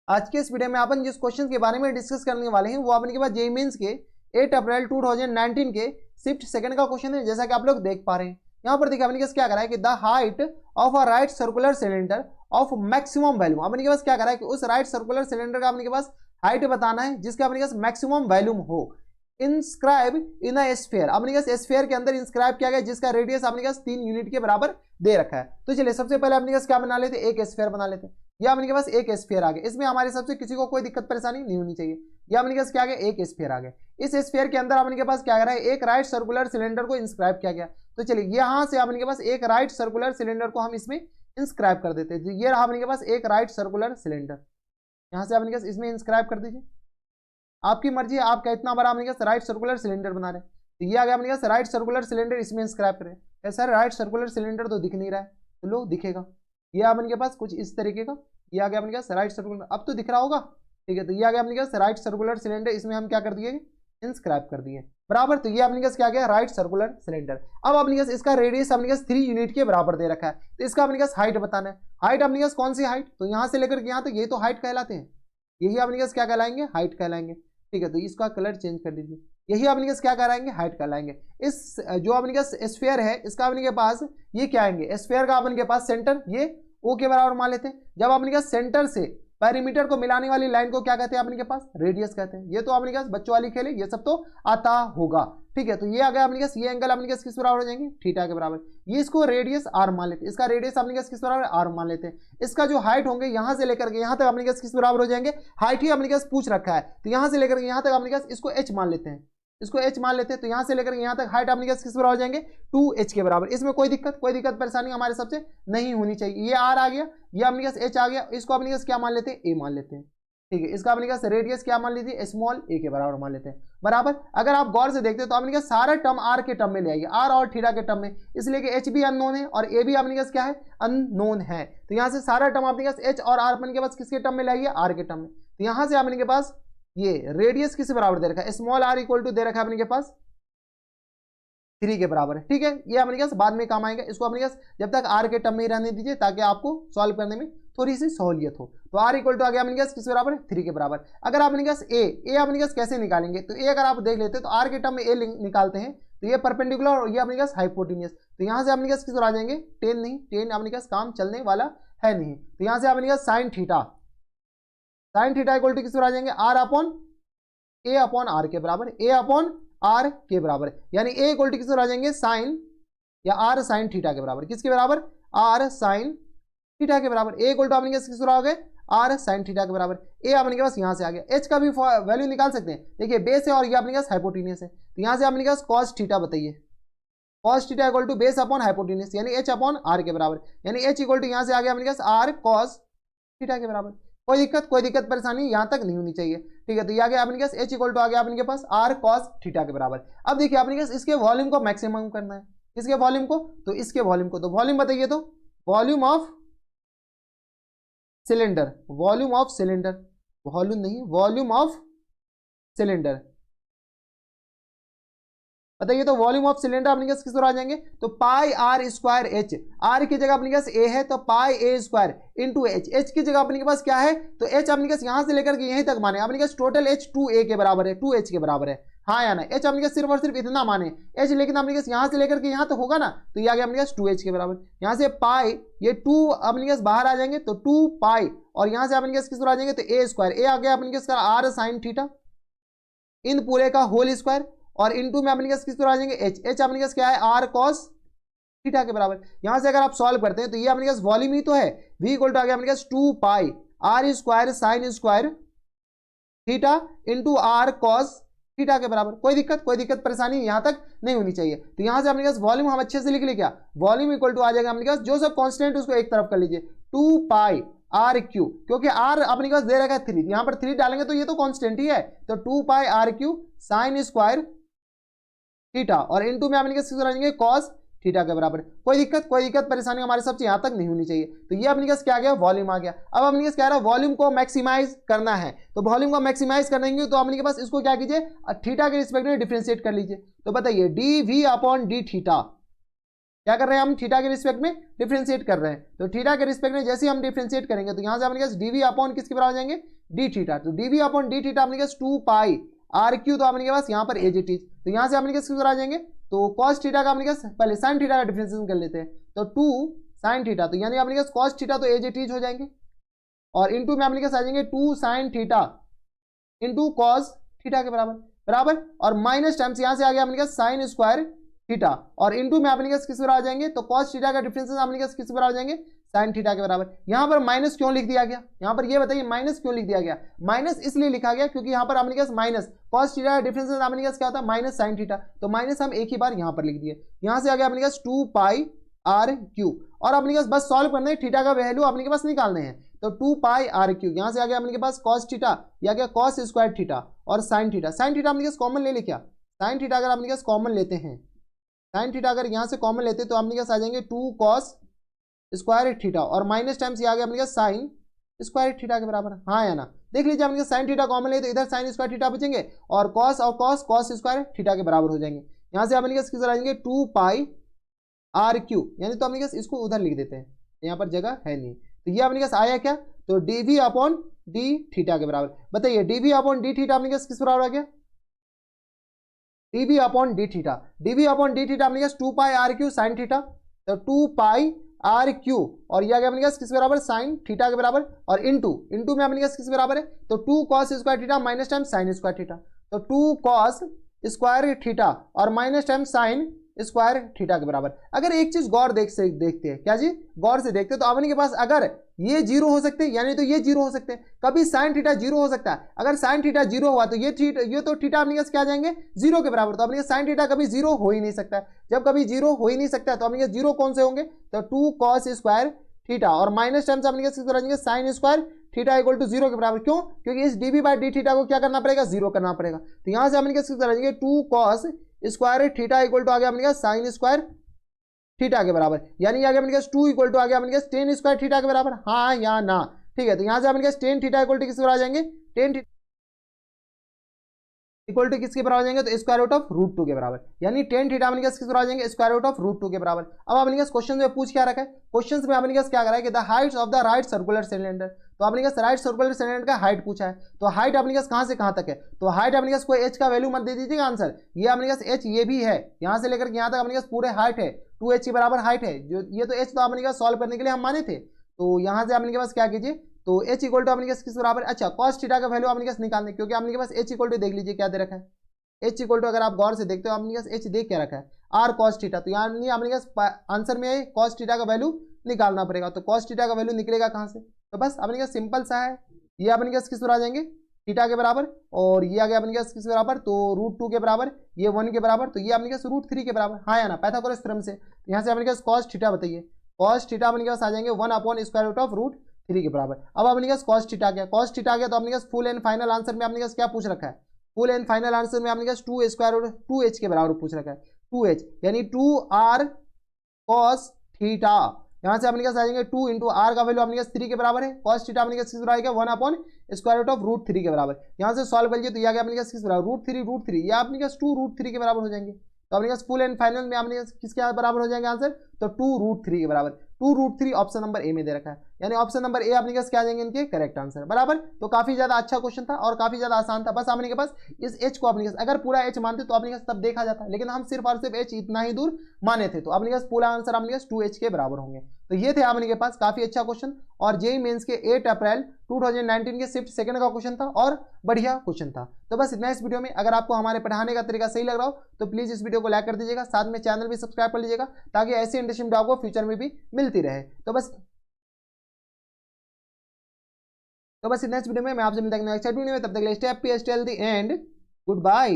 आज के इस वीडियो में अपन जिस क्वेश्चन के बारे में डिस्कस करने वाले हैं वो अपन के पास जेईई मेंस के 8 अप्रैल 2019 के शिफ्ट सेकंड का क्वेश्चन है। जैसा कि आप लोग देख पा रहे हैं यहाँ पर देखिए अपने के पास क्या करा है कि the height of a right circular cylinder of maximum value. अपने के पास क्या करा है कि उस राइट सर्कुलर सिलेंडर का अपने के पास हाइट बताना है जिसका अपने के पास मैक्सिमम वैल्यूम हो। इंस्क्राइब इन अ स्फीयर, अपने के पास स्फीयर के अंदर इंस्क्राइब किया गया जिसका रेडियस अपने के पास 3 यूनिट के बराबर दे रखा है। तो चलिए सबसे पहले अपने के पास क्या बना लेते हैं, एक स्फीयर बना लेते हैं। यह अपने के पास एक स्फीयर आ गया, इसमें हमारे सबसे किसी को कोई दिक्कत परेशानी नहीं होनी चाहिए। यह अपने के पास क्या आ गया, एक स्फीयर आ गया। इस स्फीयर के अंदर अपने के पास क्या कर रहा है, एक राइट सर्कुलर सिलेंडर को इंस्क्राइब किया गया। तो चलिए यहां से अपने के पास एक राइट सर्कुलर सिलेंडर को हम इसमें इंस्क्राइब कर देते हैं। ये रहा अपने के पास एक राइट सर्कुलर सिलेंडर, यहां से अपने के पास इसमें इंस्क्राइब कर दीजिए। आपकी मर्जी है आप कितना बड़ा अपने के राइट सर्कुलर सिलेंडर बना रहे हैं। तो ये आ गया अपने के राइट सर्कुलर सिलेंडर, इसमें इंस्क्राइब करें। सर राइट सर्कुलर सिलेंडर तो दिख नहीं रहा है, तो लो दिखेगा। ये अपने के पास कुछ इस तरीके का, ये आ गया अपने के राइट सर्कुलर, अब तो दिख रहा होगा, ठीक है। तो ये आ गया अपने के राइट सर्कुलर सिलेंडर, इसमें हम क्या कर दिए, इंस्क्राइब कर दिए बराबर। तो ये अपने के क्या गया, राइट सर्कुलर सिलेंडर। अब अपने के इसका रेडियस अपने के 3 यूनिट के बराबर दे रखा है। तो इसका अपने के हाइट बताना है। हाइट अपने के कौन सी हाइट, तो यहाँ से लेकर के यहाँ तक ये तो हाइट कहलाते हैं, यही अपने के क्या कहलाएंगे, हाइट कहलाएंगे, ठीक है। तो इसका कलर चेंज कर दीजिए, यही अपने के क्या कराएंगे, हाइट कहलाएंगे। इस जो अपने के स्फीयर है इसका अपने के पास ये क्या आएंगे, स्फीयर का अपने के पास सेंटर ये ओ के बराबर मान लेते हैं। जब अपने के सेंटर से पेरीमीटर को मिलाने वाली लाइन को क्या कहते हैं अपने के पास, रेडियस कहते हैं। ये तो अपने के पास बच्चों वाली खेल है, ये सब तो आता होगा, ठीक है। तो ये आ गया अपने के, ये एंगल अपने के किस बराबर हो जाएंगे, थीटा के बराबर। ये इसको रेडियस आर मान लेते हैं, इसका रेडियस अपने के किस बराबर, आर मान लेते हैं। इसका जो हाइट होंगे यहां से लेकर के यहां तक अपने के किस बराबर हो जाएंगे, हाइट ही अपने के पूछ रखा है। तो यहां से लेकर के यहां तक अपने के इसको एच मान लेते हैं, इसको h मान लेते हैं। तो यहां से लेकर यहां तक हाइट अपने किस बराबर हो जाएंगे, 2h के बराबर। इसमें कोई दिक्कत परेशानी हमारे सबसे नहीं होनी चाहिए। ये r आ गया, ये अपने पास h आ गया, इसको अपने पास क्या मान लेते हैं, a मान लेते हैं, ठीक है। इसका अपने पास रेडियस क्या मान लीजिए, स्मॉल a के बराबर मान लेते हैं बराबर। अगर आप गौर से देखते हैं तो अपने पास सारा टर्म r के टर्म में ले आइए, r और थीटा के टर्म में, इसलिए कि h भी अननोन है और a भी अपने पास क्या है, अननोन है। तो यहां से सारा टर्म अपने पास h और r अपने के पास किसके टर्म में लाइए, r के टर्म में। तो यहां से अपने के पास ये रेडियस किस बराबर दे रखा है, स्मॉल r इक्वल टू दे रखा है अपने के पास 3 के बराबर है, ठीक है। ये अपने पास बाद में काम आएगा, इसको अपने पास जब तक r के टर्म में ही रहने दीजिए ताकि आपको सॉल्व करने में थोड़ी सी सहूलियत हो। तो r इक्वल टू आ गया अपने पास किस बराबर, 3 के बराबर। अगर अपने पास a अपने पास कैसे निकालेंगे, तो a अगर आप देख लेते हैं तो r के टर्म में a निकालते हैं तो ये परपेंडिकुलर और ये अपने पास हाइपोटेन्यूस। तो यहाँ से अपने पास किस आ जाएंगे, टेन नहीं, टेन अपने पास काम चलने वाला है नहीं। तो यहाँ से अपने पास साइन थीटा इक्वल टू किस आ जाएंगे, r upon a upon r के बराबर, a अपॉन r के बराबर, यानी a इक्वल टू किस आ जाएंगे, साइन या r साइन थीटा के बराबर। किसके बराबर, r साइन थीटा के बराबर। a इक्वल टू अपने किस आ गए, r साइन थीटा के बराबर। a अपने के पास यहाँ से आ गया। h का भी वैल्यू निकाल सकते हैं, देखिए बेस है और ये अपने पास हाइपोटेन्यूस है। तो यहाँ से अपने पास cos थीटा बताइए, cos theta equal to base upon hypotenuse यानी h अपॉन r के बराबर, यानी h इक्वल टू यहाँ से आ गया अपने पास r cos थीटा के बराबर। कोई दिक्कत परेशानी यहां तक नहीं होनी चाहिए, ठीक है। तो ये आ गया अपने पास h इक्वल टू आ गया अपने के पास r cos थीटा के बराबर। अब देखिए अपने पास इसके वॉल्यूम को मैक्सिमम करना है, इसके वॉल्यूम को, तो इसके वॉल्यूम को, तो वॉल्यूम बताइए, तो volume of cylinder, volume of cylinder, volume नहीं, वॉल्यूम ऑफ सिलेंडर बताइए। तो वॉल्यूम ऑफ सिलेंडर अपने पास किस तरह आ जाएंगे, तो पाई r स्क्वायर h, r की जगह अपने पास a है तो पाई a square into h, h की जगह अपने के पास क्या है, तो h अपने पास यहां से लेकर के यहीं तक माने अपने पास टोटल h 2a के बराबर है, 2h के बराबर है, हाँ या ना। h अपने पास सिर्फ और सिर्फ इतना माने h, लेकिन अपने पास यहां से लेकर के यहां तक होगा ना, तो ये आ गया अपने पास 2h के बराबर। यहां से पाई ये 2 अपने पास बाहर आ जाएंगे तो 2 पाई, और यहां से अपने पास किस तरह आ जाएंगे, तो a स्क्वायर, a आ गया अपने पास r साइन थीटा इन पूरे का होल स्क्वायर, और इनटू में अपने किस तरह आ जाएंगे h अपने पास क्या है, r cos थीटा के बराबर। यहां से अगर आप सॉल्व करते हैं तो ये अपने पास वॉल्यूम ही तो है, v इक्वल टू आ गया अपने पास 2 पाई r square sine square theta into r cos theta के बराबर। कोई दिक्कत परेशानी यहां तक नहीं होनी चाहिए। तो यहां से अपने पास वॉल्यूम हम अच्छे से लिख ले, क्या वॉल्यूम इक्वल टू आ जाएगा अपने पास, जो सब कांस्टेंट उसको एक तरफ कर लीजिए, 2 पाई आर क्यू, क्योंकि आर अपने पास दे रखा है 3, यहां पर 3 डालेंगे तो ये तो कांस्टेंट ही है, तो 2 pi R Q sine square theta, और इनटू में अपने किस जाएंगे cos थीटा के बराबर। कोई दिक्कत परेशानी हमारे सबसे यहां तक नहीं होनी चाहिए। तो ये अपने पास क्या आ गया, वॉल्यूम आ गया। अब अपने पास क्या रहा, वॉल्यूम को मैक्सिमाइज करना है, तो वॉल्यूम को मैक्सिमाइज करेंगे तो अपने के पास इसको क्या कीजिए, थीटा के रिस्पेक्ट में डिफरेंशिएट कर लीजिए। तो बताइए D V upon D theta, क्या कर रहे हैं हम, थीटा के रिस्पेक्ट में डिफ्रेंशिएट कर रहे हैं। तो थीटा के रिस्पेक्ट में जैसे ही हम डिफ्रेंशिएट करेंगे तो यहाँ से अपने पास डीवी अपॉन किसके बराबर हो जाएंगे, डी थीटा। तो डीवी अपॉन डी थीटा अपने पास 2 पाई आर क्यू, तो अपने पास यहाँ पर एज इट इज। तो यहाँ से अपने पास किसके बराबर आ जाएंगे, तो कॉस थीटा का अपने पास पहले साइन थीटा का डिफ्रेंशिएशन कर लेते हैं। तो 2 साइन थीटा, तो यानी अपने पास कॉस थीटा तो एज इट इज हो जाएंगे, और इंटू में अपने पास आ जाएंगे 2 sine theta into cos theta के बराबर बराबर, और माइनस टाइम्स यहाँ से आ गया अपने पास साइन स्क्वायर थीटा, और इंटू में अपने पास किस बराबर आ जाएंगे, तो कॉस थीटा का डिफरेंशिएशन अपने पास किस बराबर आ जाएंगे, साइन थीटा के बराबर। यहाँ पर माइनस क्यों लिख दिया गया, यहाँ पर ये बताइए माइनस क्यों लिख दिया गया। माइनस इसलिए लिखा गया क्योंकि यहाँ पर अपने पास माइनस कॉस थीटा का डिफरेंशिएशन अपने पास क्या होता है, माइनस साइन थीटा, तो माइनस हम एक ही बार यहाँ पर लिख दिए। यहाँ से आ गया अपने पास 2 पाई आर क्यू, और अपने पास बस सॉल्व करना है, थीटा का वैल्यू अपने के पास निकालने हैं। तो 2 पाई आर क्यू, यहाँ से आ गया अपने पास कॉस थीटा, या गया कॉस स्क्वायर थीटा, और साइन थीटा। साइन थीटा अपने पास कॉमन ले ले, क्या साइन थीटा अगर अपने पास कॉमन लेते हैं, साइन थीटा अगर यहाँ से कॉमन लेते हैं तो अपने पास आ जाएंगे 2 कॉस स्क्वायर थीटा, और माइनस टाइम्स ये आ गया अपने पास साइन स्क्वायर थीटा के बराबर, हाँ या ना। देख लीजिए अपने साइन थीटा कॉमन ले तो इधर साइन स्क्वायर थीटा बचेंगे, और कॉस कॉस स्क्वायर थीटा के बराबर हो जाएंगे। यहाँ से अपने पास किस आ जाएंगे 2 पाई आर क्यू, यानी तो अपने पास इसको उधर लिख देते हैं, यहाँ पर जगह है नहीं। तो ये अपने पास आया क्या, तो डीवी अपॉन डी थीटा के बराबर। बताइए डीवी अपॉन डी थीटा अपने पास किस बराबर आ गया, D V upon D theta. D V upon D theta अपने पास 2 pi R Q sine theta, तो 2 पाई आर क्यू, और ये आ गया अपने पास किस बराबर, साइन थीटा के बराबर, और इंटू में अपने पास किस बराबर है, तो 2 cos square theta minus time sign square theta, तो 2 कॉस स्क्वायर थीटा और minus time sign square theta के बराबर। अगर एक चीज गौर देखते हैं, क्या जी, गौर से देखते हैं, तो अपने के पास अगर ये जीरो हो सकते हैं, यानी तो ये जीरो हो सकते हैं, कभी साइन थीटा जीरो हो सकता है। अगर साइन थीटा जीरो हुआ तो ये तो थीटा अपने पास क्या आ जाएंगे, जीरो के बराबर। तो अपने साइन थीटा कभी जीरो हो ही नहीं सकता है। जब कभी जीरो हो ही नहीं सकता है तो अपने जीरो कौन से होंगे, तो 2 कॉस स्क्वायर थीटा, और माइनस टाइम से अपने किस तरह जाएंगे, sine square theta equal to zero के बराबर। क्यों, क्योंकि इस डीवी बाई डी थीटा को क्या करना पड़ेगा, जीरो करना पड़ेगा। तो यहाँ से अपने किस तरह जाएंगे 2 cos square theta equal to आ गया अपने साइन स्क्वायर थीटा के बराबर, यानी आ गया अपने पास 2 इक्वल टू आ गया अपने पास टेन स्क्वायर थीटा के बराबर, हाँ या ना। ठीक है, तो यहाँ से अपने पास टेन थीटा इक्वल टू किसके बराबर आ जाएंगे, टेन इक्वल टू किसके बराबर आ जाएंगे, तो स्क्वायर रूट ऑफ रूट 2 के बराबर, यानी टेन थीटा अपने पास किसके बराबर आ जाएंगे, स्क्वायर रूट ऑफ रूट 2 के बराबर। अब अपने पास क्वेश्चन में पूछ क्या रखा है, क्वेश्चन में अपने पास क्या करा है कि the Heights of the right circular cylinder. तो अपने पास राइट सर्कुलर सिलेंडर का हाइट पूछा है, तो हाइट अपने पास कहाँ से कहाँ तक है, तो हाइट अपने पास कोई एच का वैल्यू मत दे दीजिएगा आंसर, ये अपने पास एच ये भी है, यहाँ से लेकर यहाँ तक अपने पास पूरे हाइट है, 2h के बराबर हाइट है। जो ये तो एच तो अपने पास सॉल्व करने के लिए हम माने थे, तो यहाँ से अपने के पास क्या कीजिए, तो h इक्वल टू अपने पास किस बराबर, अच्छा कॉस थीटा का वैल्यू अपने पास निकालने, क्योंकि अपने के पास h इक्वल टू देख लीजिए क्या दे रखा है, h इक्वल टू अगर आप गौर से देखते हो अपने पास h देख क्या रखा है, r cos थीटा। तो यानी अपने पास आंसर में cos थीटा का वैल्यू निकालना पड़ेगा, तो cos थीटा का वैल्यू निकलेगा कहाँ से, तो बस अपने पास सिंपल सा है, ये अपने पास किस बराबर आ जाएंगे, थीटा के बराबर, और ये आ गया अपने पास किस बराबर, तो रूट 2 के बराबर, ये 1 के बराबर, तो ये अपने पास रूट 3 के बराबर, हाँ या ना, पाइथागोरस थ्योरम से। यहाँ से अपने पास cos थीटा बताइए, cos थीटा अपने पास आ जाएंगे 1 upon square root of root 3 के बराबर। अब अपने पास cos थीटा क्या, cos थीटा गया, तो अपने पास फुल एंड फाइनल आंसर में अपने पास क्या पूछ रखा है, फुल एंड फाइनल आंसर में अपने पास 2 स्क्वायर रूट 2h के बराबर पूछ रखा है, 2h यानी 2r cos थीटा। यहाँ से अपने पास आ जाएंगे 2 इंटू आर का वैल्यू अपने पास 3 के बराबर है, cos थीटा अपने पास किस बराबर आएगा 1 upon square root of root 3 के बराबर। यहाँ से सॉल्व कर लीजिए तो ये आ गया अपने पास किस बराबर, रूट 3 या अपने पास 2 रूट 3 के बराबर हो जाएंगे। तो अपने पास फुल एंड फाइनल में अपने किसके बराबर हो जाएंगे आंसर, तो 2 रूट 3 के बराबर। 2 रूट 3 ऑप्शन नंबर ए में दे रखा है, यानी ऑप्शन नंबर ए अपने पास क्या आ जाएंगे इनके करेक्ट आंसर बराबर। तो काफी ज्यादा अच्छा क्वेश्चन था और काफी ज्यादा आसान था, बस अपने के पास इस एच को अपने अगर पूरा एच मानते तो अपने पास तब देखा जाता, लेकिन हम सिर्फ और सिर्फ एच इतना ही दूर माने थे, तो अपने पास पूरा आंसर अपने पास 2h के बराबर होंगे। तो ये थे अपने के पास काफी अच्छा क्वेश्चन, और जेईई मेंस के 8 अप्रैल 2019 के शिफ्ट सेकंड का क्वेश्चन था और बढ़िया क्वेश्चन था। तो बस इतना इस वीडियो में, अगर आपको हमारे पढ़ाने का तरीका सही लग रहा हो तो प्लीज इस वीडियो को लाइक कर दीजिएगा, साथ में चैनल भी सब्सक्राइब कर लीजिएगा ताकि ऐसी इंटरेस्टिंग वीडियो आपको फ्यूचर में भी मिलती रहे। तो बस इतना इस वीडियो में, मैं आपसे मिलता हूं नेक्स्ट वीडियो में, तब तक के लिए stay happy, stay healthy and good bye.